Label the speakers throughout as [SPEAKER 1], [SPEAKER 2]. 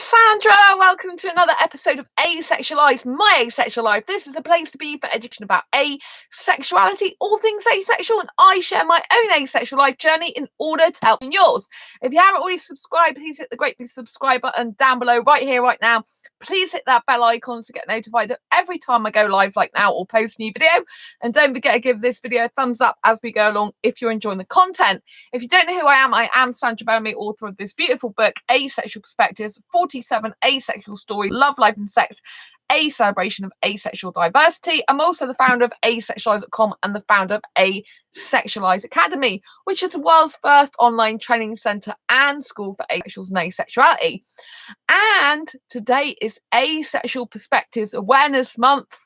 [SPEAKER 1] Sandra, welcome to another episode of Asexualized, my asexual life. This is a place to be for education about asexuality, all things asexual, and I share my own asexual life journey in order to help in yours. If you haven't already subscribed, please hit the great big subscribe button down below, right here, right now. Please hit that bell icon to get notified of every time I go live like now or post a new video. And don't forget to give this video a thumbs up as we go along if you're enjoying the content. If you don't know who I am Sandra Bellamy, author of this beautiful book, Asexual Perspectives, 47 Asexual Stories, Love, Life and Sex, a celebration of asexual diversity. I'm also the founder of asexualise.com and the founder of Asexualise Academy, which is the world's first online training centre and school for asexuals and asexuality. And today is Asexual Perspectives Awareness Month,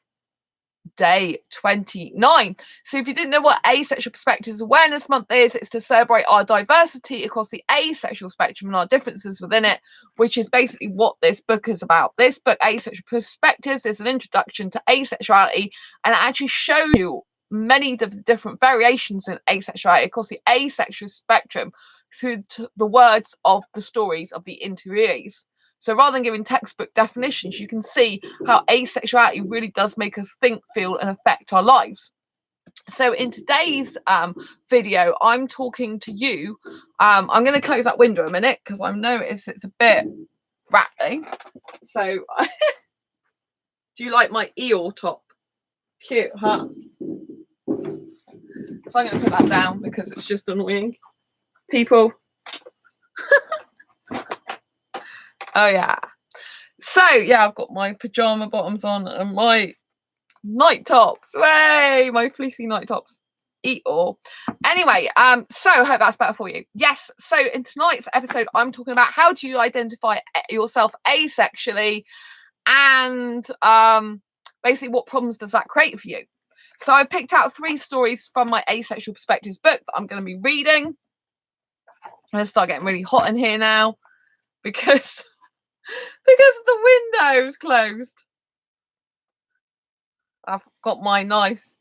[SPEAKER 1] day 29. So if you didn't know what Asexual Perspectives Awareness Month is, it's to celebrate our diversity across the asexual spectrum and our differences within it, which is basically what this book is about. This book, Asexual Perspectives, is an introduction to asexuality, and it actually shows you many of the different variations in asexuality across the asexual spectrum through the words of the stories of the interviewees. So rather than giving textbook definitions, you can see how asexuality really does make us think, feel, and affect our lives. So in today's video, I'm talking to you. I'm going to close that window a minute because I've noticed it's a bit rattling. So do you like my Eeyore top? Cute, huh? So I'm going to put that down because it's just annoying people. Oh yeah. So yeah, I've got my pajama bottoms on and my night tops. Way, my fleecy night tops. Eat all. Anyway, so I hope that's better for you. Yes, so in tonight's episode, I'm talking about how do you identify yourself asexually, and basically what problems does that create for you. So I picked out 3 stories from my Asexual Perspectives book that I'm going to be reading. I'm going to start getting really hot in here now because the window's closed. I've got my nice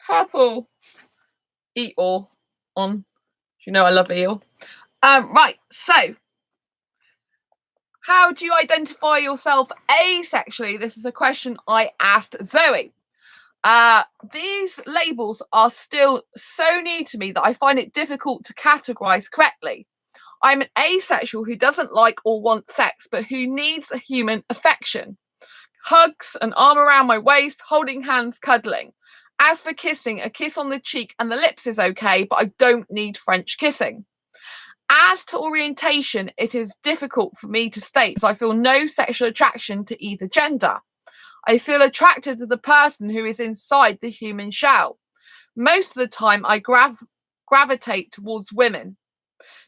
[SPEAKER 1] purple eel on. You know I love eel. Right, so how do you identify yourself asexually? This is a question I asked Zoe. These labels are still so new to me that I find it difficult to categorize correctly. I'm an asexual who doesn't like or want sex, but who needs a human affection. Hugs, an arm around my waist, holding hands, cuddling. As for kissing, a kiss on the cheek and the lips is okay, but I don't need French kissing. As to orientation, it is difficult for me to state, as I feel no sexual attraction to either gender. I feel attracted to the person who is inside the human shell. Most of the time, I gravitate towards women.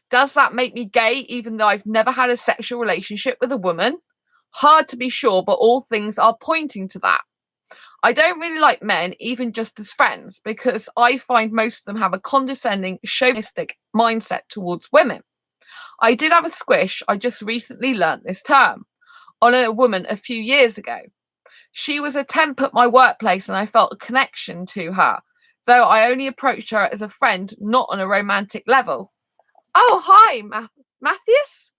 [SPEAKER 1] Does that make me gay, even though I've never had a sexual relationship with a woman? Hard to be sure, but all things are pointing to that. I don't really like men, even just as friends, because I find most of them have a condescending, chauvinistic mindset towards women. I did have a squish, I just recently learnt this term, on a woman a few years ago. She was a temp at my workplace and I felt a connection to her, though I only approached her as a friend, not on a romantic level. Oh, hi, Matthias.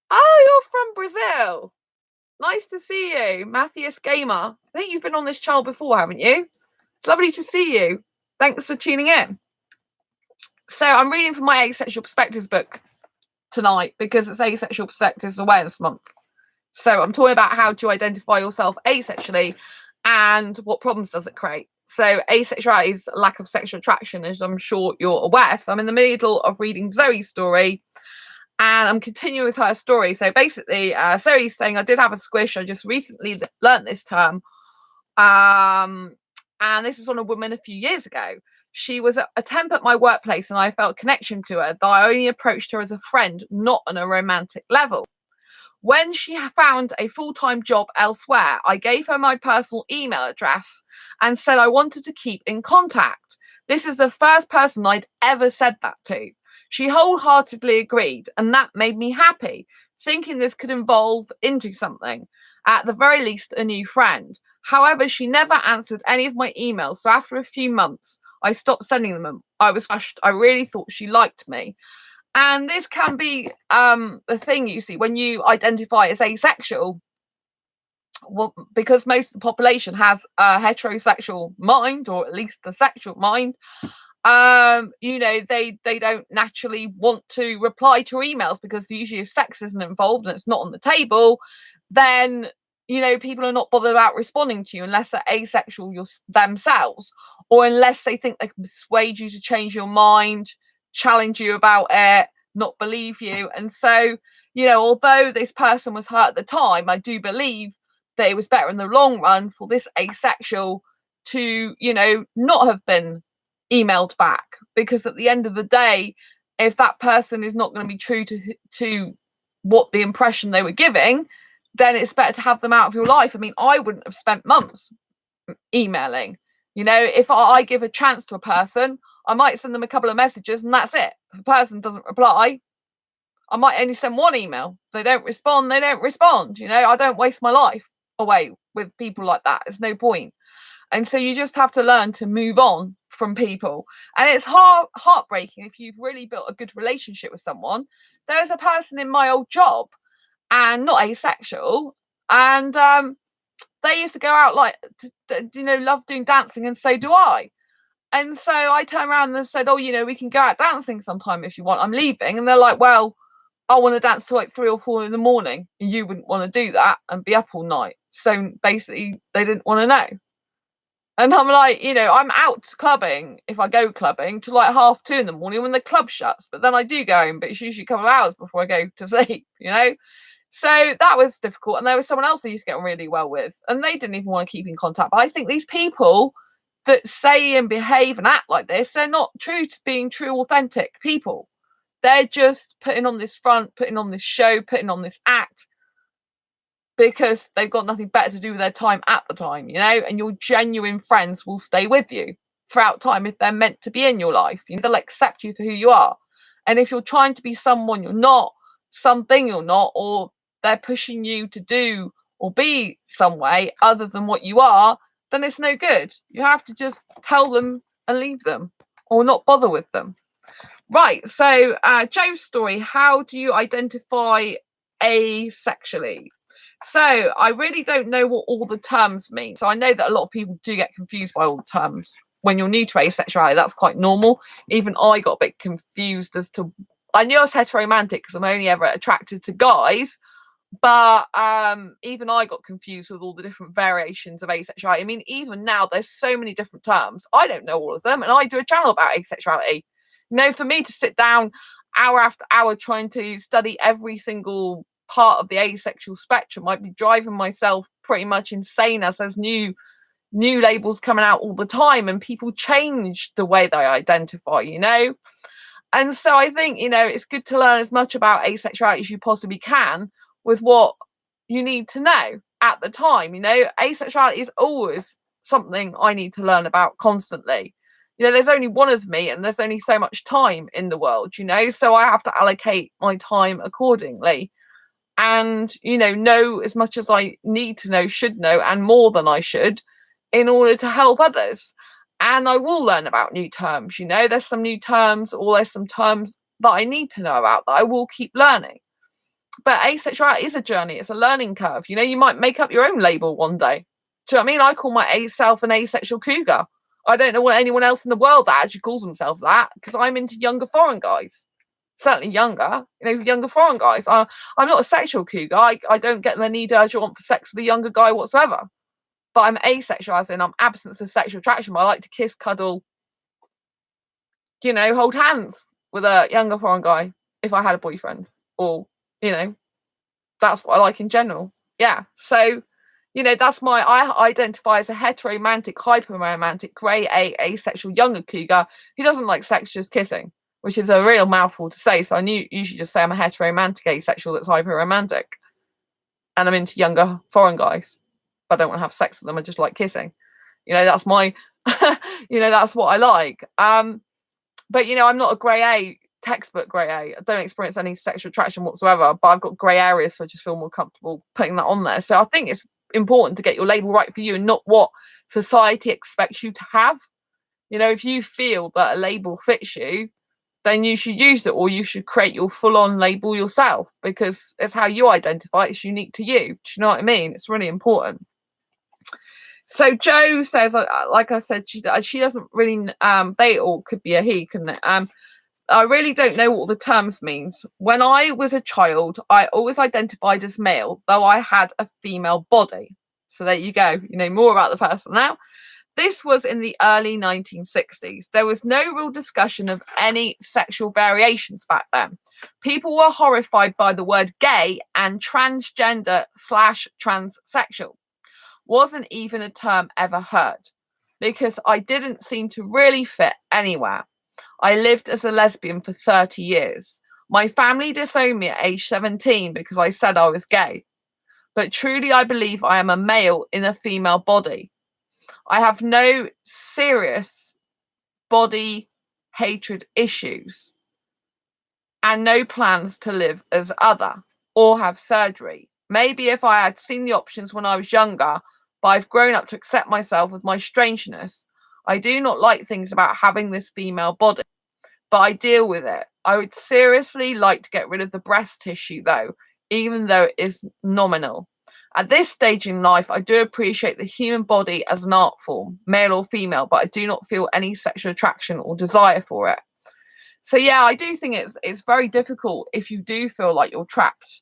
[SPEAKER 1] Oh, you're from Brazil. Nice to see you, Matthias Gamer. I think you've been on this channel before, haven't you? It's lovely to see you. Thanks for tuning in. So I'm reading from my Asexual Perspectives book tonight because it's Asexual Perspectives Awareness Month. So I'm talking about how to identify yourself asexually and what problems does it create. So asexuality is lack of sexual attraction, as I'm sure you're aware. So I'm in the middle of reading Zoe's story and I'm continuing with her story. So basically, Zoe's saying, I did have a squish. I just recently learnt this term. And this was on a woman a few years ago. She was a temp at my workplace and I felt a connection to her, though I only approached her as a friend, not on a romantic level. When she found a full-time job elsewhere, I gave her my personal email address and said I wanted to keep in contact. This is the first person I'd ever said that to. She wholeheartedly agreed, and that made me happy, thinking this could evolve into something, at the very least a new friend. However, she never answered any of my emails, so after a few months, I stopped sending them. I was crushed. I really thought she liked me. And this can be the thing, you see, when you identify as asexual. Well, because most of the population has a heterosexual mind, or at least a sexual mind, they don't naturally want to reply to emails, because usually if sex isn't involved and it's not on the table, then people are not bothered about responding to you unless they're asexual themselves, or unless they think they can persuade you to change your mind, challenge you about it, not believe you. And so, although this person was hurt at the time, I do believe that it was better in the long run for this asexual to, not have been emailed back, because at the end of the day, if that person is not going to be true to what the impression they were giving, then it's better to have them out of your life. I mean, I wouldn't have spent months emailing. If I give a chance to a person, I might send them a couple of messages and that's it. If a person doesn't reply, I might only send one email. If they don't respond, they don't respond. I don't waste my life away with people like that. There's no point. And so you just have to learn to move on from people. And it's heartbreaking if you've really built a good relationship with someone. There's a person in my old job, and not asexual, and they used to go out love doing dancing, and so do I. And so I turned around and said, we can go out dancing sometime if you want. I'm leaving. And they're like, well, I want to dance till like 3 or 4 in the morning. And you wouldn't want to do that and be up all night. So basically, they didn't want to know. And I'm like, I'm out clubbing, if I go clubbing, to like 2:30 in the morning when the club shuts. But then I do go home, but it's usually a couple of hours before I go to sleep, So that was difficult. And there was someone else I used to get on really well with, and they didn't even want to keep in contact. But I think these people that say and behave and act like this, they're not true to being true, authentic people. They're just putting on this front, putting on this show, putting on this act, because they've got nothing better to do with their time at the time, and your genuine friends will stay with you throughout time if they're meant to be in your life. They'll accept you for who you are. And if you're trying to be someone you're not, something you're not, or they're pushing you to do or be some way other than what you are, then it's no good. You have to just tell them and leave them, or not bother with them. Right, so Joe's story, how do you identify asexually? So I really don't know what all the terms mean. So I know that a lot of people do get confused by all the terms. When you're new to asexuality, that's quite normal. Even I got a bit confused as to, I knew I was heteromantic because I'm only ever attracted to guys, but even I got confused with all the different variations of asexuality. I mean, even now there's so many different terms. I don't know all of them, and I do a channel about asexuality. For me to sit down hour after hour trying to study every single part of the asexual spectrum, I'd be driving myself pretty much insane, as there's new labels coming out all the time and people change the way they identify, and so I think it's good to learn as much about asexuality as you possibly can with what you need to know at the time. Asexuality is always something I need to learn about constantly. There's only one of me and there's only so much time in the world, so I have to allocate my time accordingly, and know as much as I need to know, should know, and more than I should, in order to help others. And I will learn about new terms. There's some new terms, or there's some terms that I need to know about that I will keep learning. But asexuality is a journey, it's a learning curve. You might make up your own label one day. Do you know what I mean? I call myself an asexual cougar. I don't know what anyone else in the world that actually calls themselves that, because I'm into younger foreign guys. Certainly younger, younger foreign guys. I'm not a sexual cougar. I don't get the need, urge, or want for sex with a younger guy whatsoever. But I'm asexual, as in I'm absence of sexual attraction. But I like to kiss, cuddle, hold hands with a younger foreign guy if I had a boyfriend, or that's what I like in general. Yeah. So that's I identify as a heteromantic, hyperromantic, grey asexual younger cougar who doesn't like sex, just kissing, which is a real mouthful to say. So I usually just say I'm a heteromantic asexual that's hyperromantic, and I'm into younger foreign guys. I don't want to have sex with them. I just like kissing. That's my, that's what I like. But I'm not a grey A, textbook grey A. I don't experience any sexual attraction whatsoever, but I've got grey areas, so I just feel more comfortable putting that on there. So I think it's important to get your label right for you, and not what society expects you to have. If you feel that a label fits you, then you should use it, or you should create your full-on label yourself, because it's how you identify. It's unique to you. Do you know what I mean? It's really important. So Joe says, like I said, she doesn't really, they all could be a he, couldn't it? I really don't know what the terms means. When I was a child, I always identified as male, though I had a female body. So there you go. You know more about the person now. This was in the early 1960s. There was no real discussion of any sexual variations back then. People were horrified by the word gay and transgender/transsexual. Wasn't even a term ever heard, because I didn't seem to really fit anywhere. I lived as a lesbian for 30 years. My family disowned me at age 17 because I said I was gay. But truly, I believe I am a male in a female body. I have no serious body hatred issues and no plans to live as other or have surgery. Maybe if I had seen the options when I was younger, but I've grown up to accept myself with my strangeness. I do not like things about having this female body, but I deal with it. I would seriously like to get rid of the breast tissue though, even though it is nominal. At this stage in life, I do appreciate the human body as an art form, male or female, but I do not feel any sexual attraction or desire for it. So yeah, I do think it's very difficult if you do feel like you're trapped.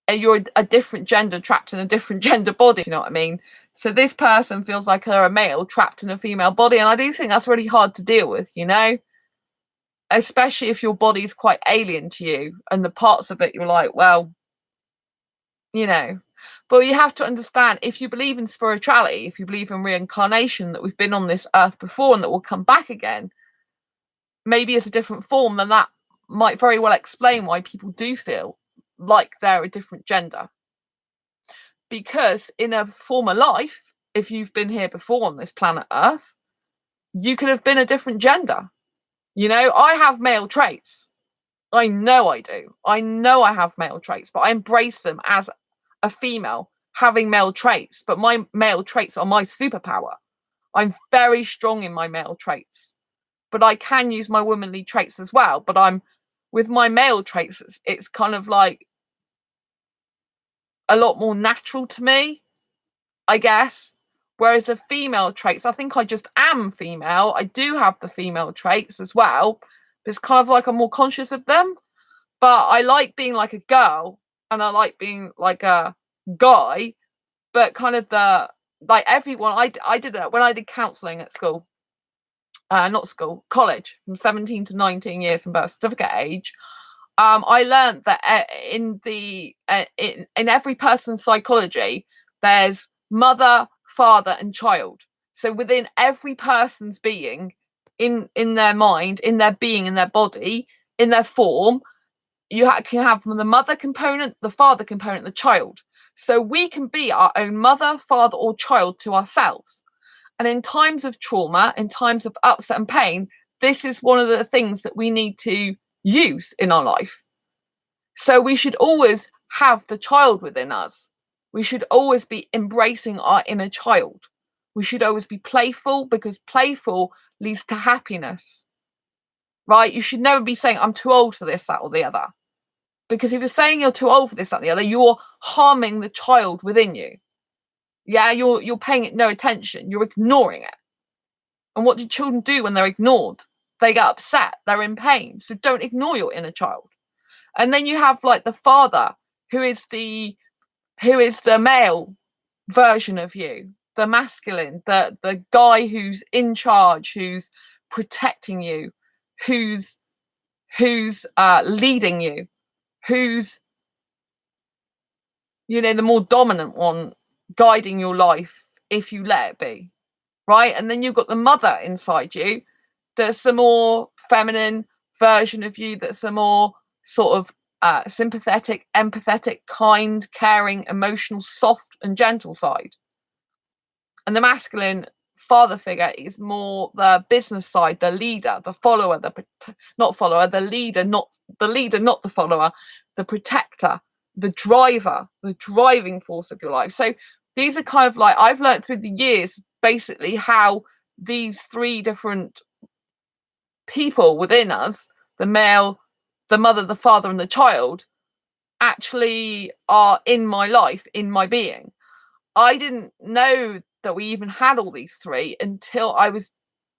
[SPEAKER 1] And you're a different gender trapped in a different gender body, you know what I mean? So this person feels like they're a male trapped in a female body, and I do think that's really hard to deal with, you know? Especially if your body's quite alien to you and the parts of it you're like, well, you know. But you have to understand, if you believe in spirituality, if you believe in reincarnation, that we've been on this earth before and that we'll come back again, maybe it's a different form, then that might very well explain why people do feel like they're a different gender. Because in a former life, if you've been here before on this planet Earth, you could have been a different gender. You know, I have male traits. I know I do. I know I have male traits, but I embrace them as a female having male traits. But my male traits are my superpower. I'm very strong in my male traits, but I can use my womanly traits as well. But I'm with my male traits, it's kind of like a lot more natural to me, I guess. Whereas the female traits, I think I just am female. I do have the female traits as well. But it's kind of like I'm more conscious of them. But I like being like a girl and I like being like a guy. But kind of the, like everyone, I did it when I did counselling at school. Not school, college, from 17 to 19 years and birth certificate age. I learned that in every person's psychology, there's mother, father, and child. So within every person's being, in their mind, in their being, in their body, in their form, you can have the mother component, the father component, the child. So we can be our own mother, father, or child to ourselves. And in times of trauma, in times of upset and pain, this is one of the things that we need to use in our life. So we should always have the child within us. We should always be embracing our inner child. We should always be playful, because playful leads to happiness, right? You should never be saying, I'm too old for this, that, or the other. Because if you're saying you're too old for this, that, and the other, you're harming the child within you. Yeah, you're paying it no attention. You're ignoring it. And what do children do when they're ignored? They get upset. They're in pain. So don't ignore your inner child. And then you have like the father, who is the male version of you, the masculine, the guy who's in charge, who's protecting you, who's leading you, who's, you know, the more dominant one, guiding your life if you let it be, right? And then you've got the mother inside you, that's the more feminine version of you, that's a more sort of sympathetic, empathetic, kind, caring, emotional, soft and gentle side. And the masculine father figure is more the business side, the leader, the follower, the leader, not the follower, the protector, the driver, the driving force of your life. So these are kind of like, I've learned through the years basically how these three different people within us, the male, the mother, the father, and the child, actually are in my life, in my being. I didn't know that we even had all these three until I was,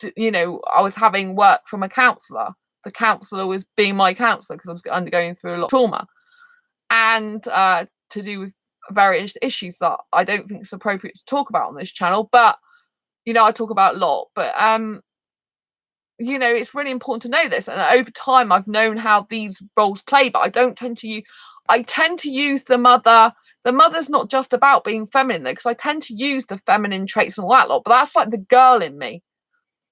[SPEAKER 1] I was having work from a counsellor. The counsellor was being my counsellor because I was undergoing through a lot of trauma, and to do with various issues that I don't think it's appropriate to talk about on this channel. But I talk about a lot. But it's really important to know this. And over time, I've known how these roles play, but I don't tend to use. I tend to use the mother. The mother's not just about being feminine, though, because I tend to use the feminine traits and all that lot. But that's like the girl in me.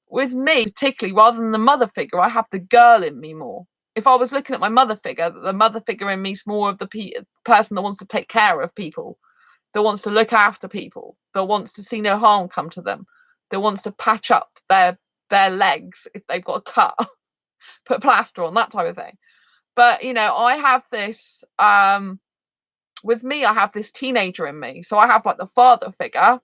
[SPEAKER 1] With me, particularly, rather than the mother figure, I have the girl in me more. If I was looking at my mother figure, the mother figure in me is more of the person that wants to take care of people, that wants to look after people, that wants to see no harm come to them, that wants to patch up their legs if they've got a cut, put plaster on, that type of thing. But I have this with me, I have this teenager in me. So I have like the father figure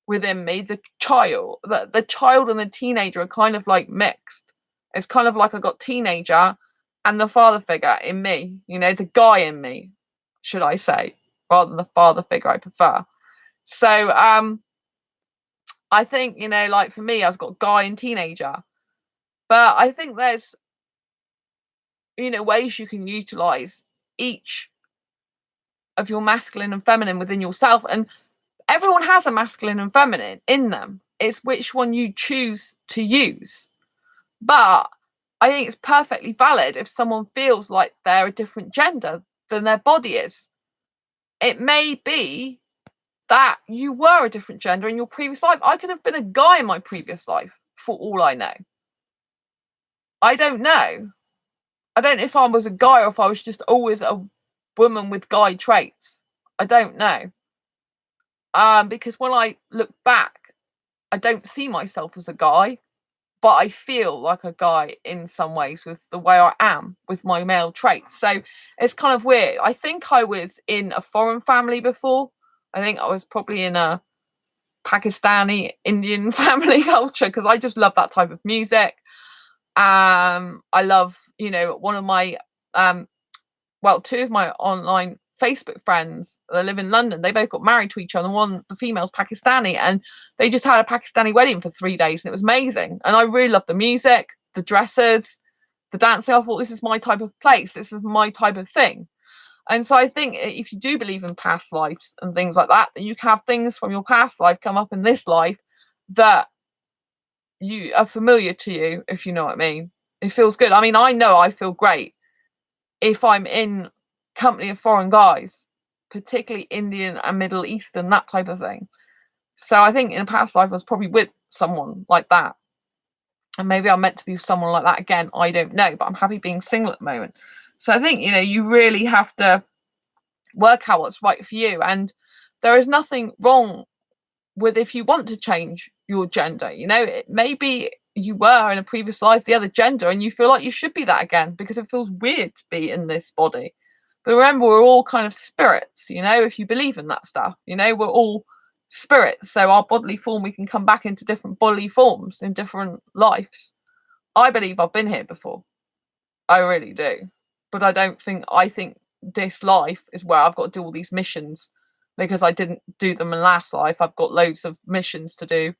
[SPEAKER 1] within me, the child and the teenager are kind of like mixed. It's kind of like I got teenager and the father figure in me, the guy in me, should I say, rather than the father figure. I prefer. So I think, like for me, I've got guy and teenager. But I think there's, ways you can utilize each of your masculine and feminine within yourself. And everyone has a masculine and feminine in them. It's which one you choose to use. But I think it's perfectly valid if someone feels like they're a different gender than their body is. It may be that you were a different gender in your previous life. I could have been a guy in my previous life, for all I know. I don't know. I don't know if I was a guy or if I was just always a woman with guy traits. I don't know. Because when I look back, I don't see myself as a guy, but I feel like a guy in some ways with the way I am, with my male traits. So it's kind of weird. I think I was in a foreign family before. I think I was probably in a Pakistani Indian family culture because I just love that type of music. I love, one of my, two of my online Facebook friends that live in London, they both got married to each other. One, the female's Pakistani, and they just had a Pakistani wedding for 3 days, and it was amazing. And I really loved the music, the dresses, the dancing. I thought, this is my type of place. This is my type of thing. And so I think if you do believe in past lives and things like that, then you can have things from your past life come up in this life that you are familiar to you, if you know what I mean. It feels good. I mean, I know I feel great if I'm in company of foreign guys, particularly Indian and Middle Eastern, that type of thing. So I think in a past life I was probably with someone like that. And maybe I'm meant to be with someone like that again. I don't know, but I'm happy being single at the moment. So I think, you really have to work out what's right for you. And there is nothing wrong with if you want to change your gender. Maybe you were in a previous life the other gender and you feel like you should be that again because it feels weird to be in this body. But remember, we're all kind of spirits, if you believe in that stuff, we're all spirits. So our bodily form, we can come back into different bodily forms in different lives. I believe I've been here before. I really do. But I think this life is where I've got to do all these missions because I didn't do them in last life. I've got loads of missions to do.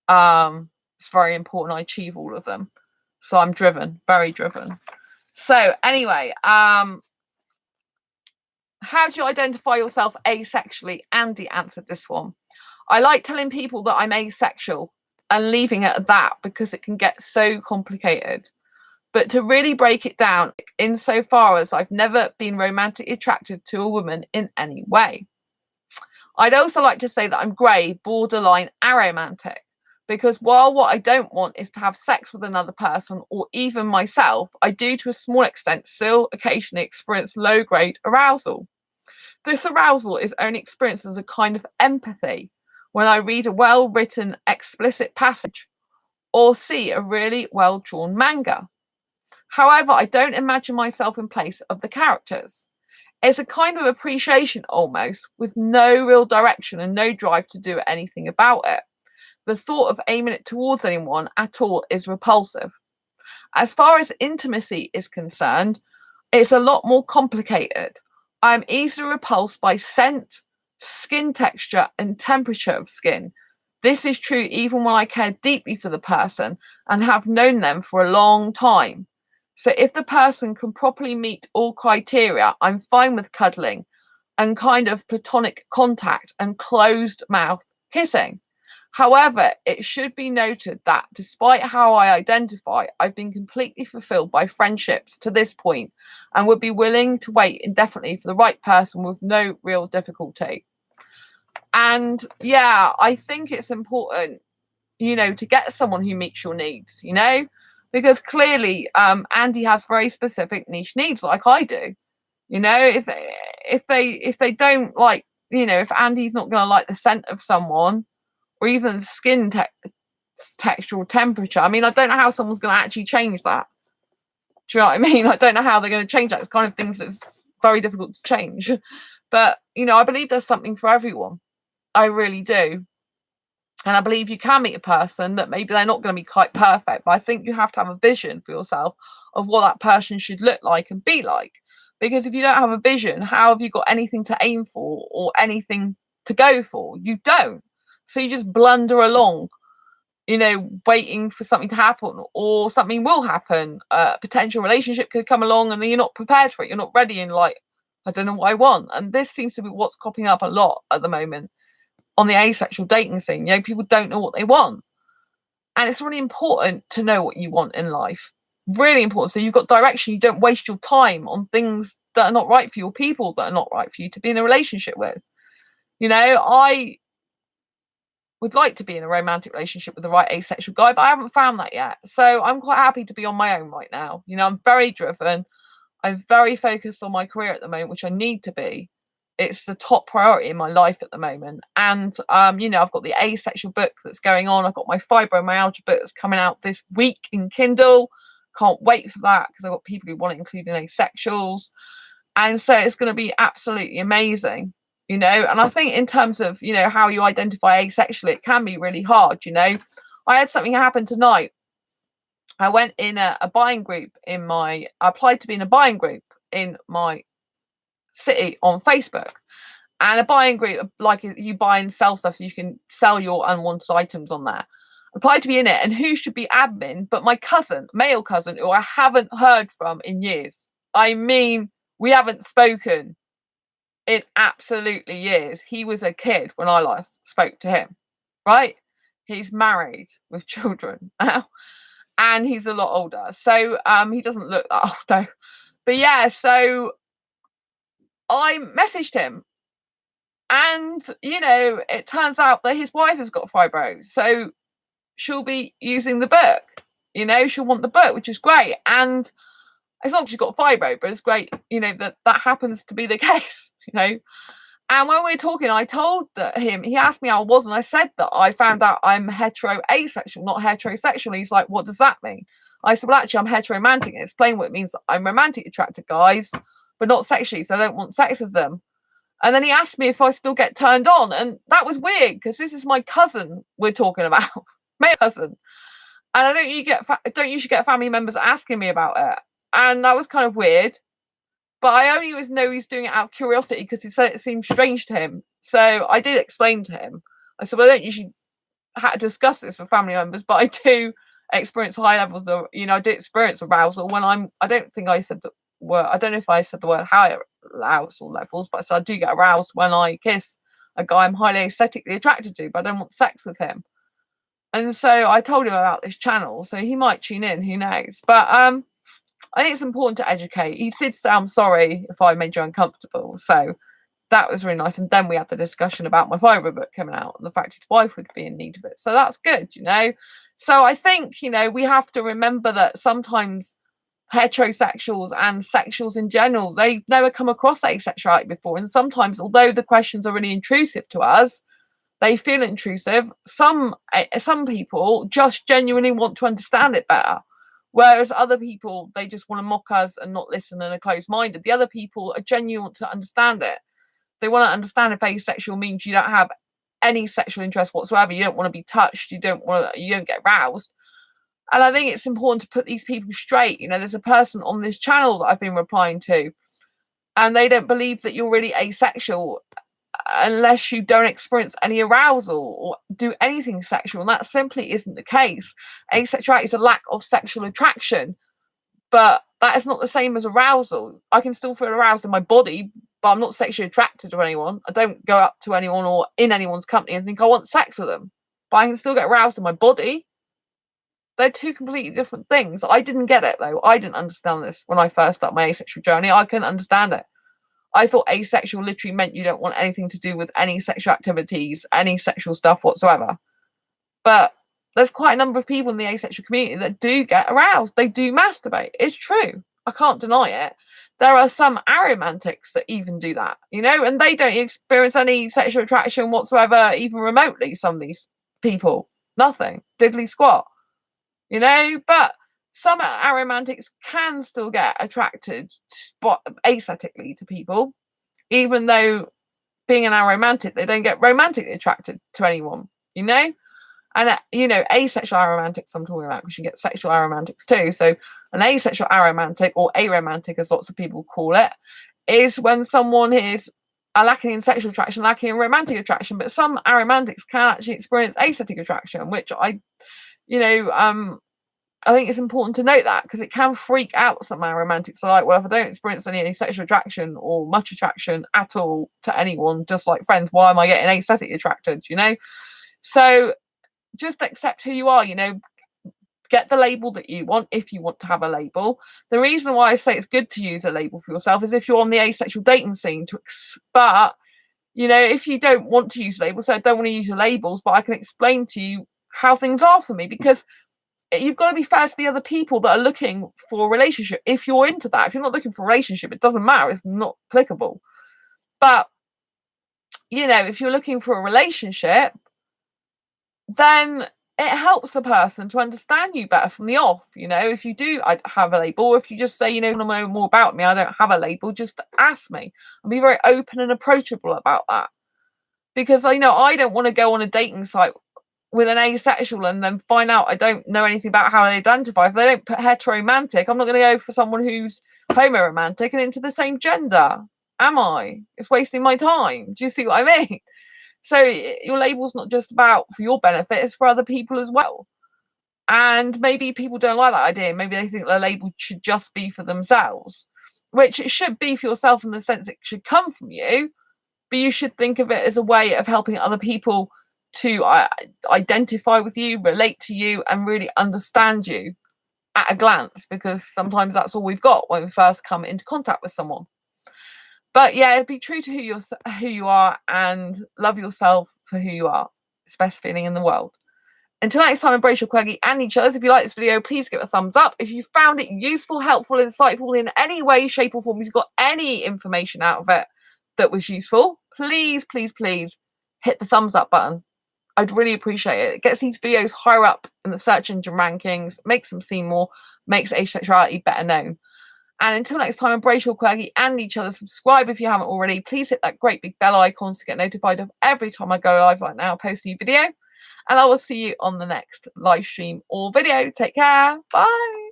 [SPEAKER 1] It's very important I achieve all of them. So I'm driven, very driven. So anyway, how do you identify yourself asexually? Andy answered this one. I like telling people that I'm asexual and leaving it at that because it can get so complicated. But to really break it down, insofar as I've never been romantically attracted to a woman in any way. I'd also like to say that I'm grey, borderline aromantic, because while what I don't want is to have sex with another person or even myself, I do to a small extent still occasionally experience low-grade arousal. This arousal is only experienced as a kind of empathy when I read a well-written, explicit passage or see a really well-drawn manga. However, I don't imagine myself in place of the characters. It's a kind of appreciation almost, with no real direction and no drive to do anything about it. The thought of aiming it towards anyone at all is repulsive. As far as intimacy is concerned, it's a lot more complicated. I'm easily repulsed by scent, skin texture, and temperature of skin. This is true even when I care deeply for the person and have known them for a long time. So if the person can properly meet all criteria, I'm fine with cuddling and kind of platonic contact and closed mouth kissing. However, it should be noted that despite how I identify, I've been completely fulfilled by friendships to this point and would be willing to wait indefinitely for the right person with no real difficulty. And yeah, I think it's important, to get someone who meets your needs, because clearly Andy has very specific niche needs like I do. If they don't like, if Andy's not going to like the scent of someone or even skin textural temperature, I mean, I don't know how someone's going to actually change that. Do you know what I mean? I don't know how they're going to change that. It's kind of things that's very difficult to change. But, I believe there's something for everyone. I really do. And I believe you can meet a person that maybe they're not going to be quite perfect, but I think you have to have a vision for yourself of what that person should look like and be like. Because if you don't have a vision, how have you got anything to aim for or anything to go for? You don't. So you just blunder along, waiting for something to happen, or something will happen. A potential relationship could come along and then you're not prepared for it. You're not ready and like, I don't know what I want. And this seems to be what's cropping up a lot at the moment on the asexual dating scene. People don't know what they want. And it's really important to know what you want in life. Really important. So you've got direction. You don't waste your time on things that are not right for you, or people that are not right for you to be in a relationship with. I would like to be in a romantic relationship with the right asexual guy, but I haven't found that yet. So I'm quite happy to be on my own right now. I'm very driven. I'm very focused on my career at the moment, which I need to be. It's the top priority in my life at the moment. And, I've got the asexual book that's going on. I've got my fibromyalgia book that's coming out this week in Kindle. Can't wait for that because I've got people who want to include in asexuals. And so it's going to be absolutely amazing, And I think in terms of, how you identify asexually, it can be really hard, I had something happen tonight. I went in a buying group I applied to be in a buying group in my city on Facebook, and a buying group, like you buy and sell stuff, so you can sell your unwanted items on there. Applied to be in it, and who should be admin but my cousin, male cousin, who I haven't heard from in years. I mean, we haven't spoken in absolutely years. He was a kid when I last spoke to him, right? He's married with children now, and he's a lot older, so he doesn't look that old though. But yeah, so I messaged him, and it turns out that his wife has got fibro, so she'll be using the book. She'll want the book, which is great. And it's not she's got fibro, but it's great, that happens to be the case. And when we were talking, I told him, he asked me how I was, and I said that I found out I'm hetero asexual, not heterosexual. And he's like, what does that mean? I said, well, actually, I'm heteromantic. And explain what it means. I'm romantic attracted to guys, but not sexually, so I don't want sex with them. And then he asked me if I still get turned on. And that was weird, because this is my cousin we're talking about, my cousin. And I don't usually get family members asking me about it. And that was kind of weird. But I only always know he's doing it out of curiosity because he said it seemed strange to him. So I did explain to him. I said, well, I don't usually have to discuss this with family members, but I do experience high levels of, I do experience arousal when I don't think I said the word, I don't know if I said the word high arousal levels, but I said I do get aroused when I kiss a guy I'm highly aesthetically attracted to, but I don't want sex with him. And so I told him about this channel, so he might tune in, who knows. But I think it's important to educate. He did say, I'm sorry if I made you uncomfortable. So that was really nice. And then we had the discussion about my fibro book coming out and the fact his wife would be in need of it. So that's good, So I think, we have to remember that sometimes heterosexuals and sexuals in general, they've never come across asexuality before. And sometimes, although the questions are really intrusive to us, they feel intrusive. Some people just genuinely want to understand it better. Whereas other people, they just want to mock us and not listen and are closed-minded. The other people are genuine to understand it. They want to understand if asexual means you don't have any sexual interest whatsoever. You don't want to be touched. You don't get aroused. And I think it's important to put these people straight. You know, there's a person on this channel that I've been replying to, and they don't believe that you're really asexual unless you don't experience any arousal or do anything sexual. And that simply isn't the case. Asexuality is a lack of sexual attraction, but that is not the same as arousal. I can still feel aroused in my body, but I'm not sexually attracted to anyone. I don't go up to anyone or in anyone's company and think I want sex with them, but I can still get aroused in my body. They're two completely different things. I didn't get it though. I didn't understand this when I first started my asexual journey. I couldn't understand it. I thought asexual literally meant you don't want anything to do with any sexual activities, any sexual stuff whatsoever. But there's quite a number of people in the asexual community that do get aroused. They do masturbate. It's true. I can't deny it. There are some aromantics that even do that, you know, and they don't experience any sexual attraction whatsoever, even remotely. Some of these people, nothing, diddly squat, you know. But some aromantics can still get attracted aesthetically to people, even though being an aromantic, they don't get romantically attracted to anyone, you know. And, you know, asexual aromantics I'm talking about, because you get sexual aromantics too. So an asexual aromantic, or aromantic as lots of people call it, is when someone is lacking in sexual attraction, lacking in romantic attraction. But some aromantics can actually experience asexual attraction, which I think it's important to note that, because it can freak out some aromantics. So like, well, if I don't experience any sexual attraction or much attraction at all to anyone, just like friends, why am I getting aesthetically attracted, you know? So just accept who you are, you know, get the label that you want if you want to have a label. The reason why I say it's good to use a label for yourself is if you're on the asexual dating scene, but, you know, if you don't want to use labels, so I don't want to use your labels, but I can explain to you how things are for me, because you've got to be fair to the other people that are looking for a relationship. If you're into that, if you're not looking for a relationship, it doesn't matter, it's not applicable. But, you know, if you're looking for a relationship, then it helps the person to understand you better from the off. You know, if you do have a label, or if you just say, you know, want to know more about me, I don't have a label, just ask me, and be very open and approachable about that. Because I know I don't want to go on a dating site with an asexual and then find out I don't know anything about how they identify. If they don't put heteromantic, I'm not going to go for someone who's homoromantic and into the same gender, am I? It's wasting my time. Do you see what I mean? So your label's not just about for your benefit, it's for other people as well. And maybe people don't like that idea. Maybe they think the label should just be for themselves, which it should be for yourself in the sense it should come from you, but you should think of it as a way of helping other people to identify with you, relate to you, and really understand you at a glance, because sometimes that's all we've got when we first come into contact with someone. But yeah, be true to who you are, and love yourself for who you are. It's the best feeling in the world. Until next time, embrace your quirky and each other's. If you like this video, please give it a thumbs up. If you found it useful, helpful, insightful in any way, shape or form, if you've got any information out of it that was useful, please, please, please hit the thumbs up button. I'd really appreciate it. It gets these videos higher up in the search engine rankings, makes them see more, makes asexuality better known. And until next time, embrace your quirky and each other. Subscribe if you haven't already. Please hit that great big bell icon to get notified of every time I go live right now, post a new video. And I will see you on the next live stream or video. Take care. Bye.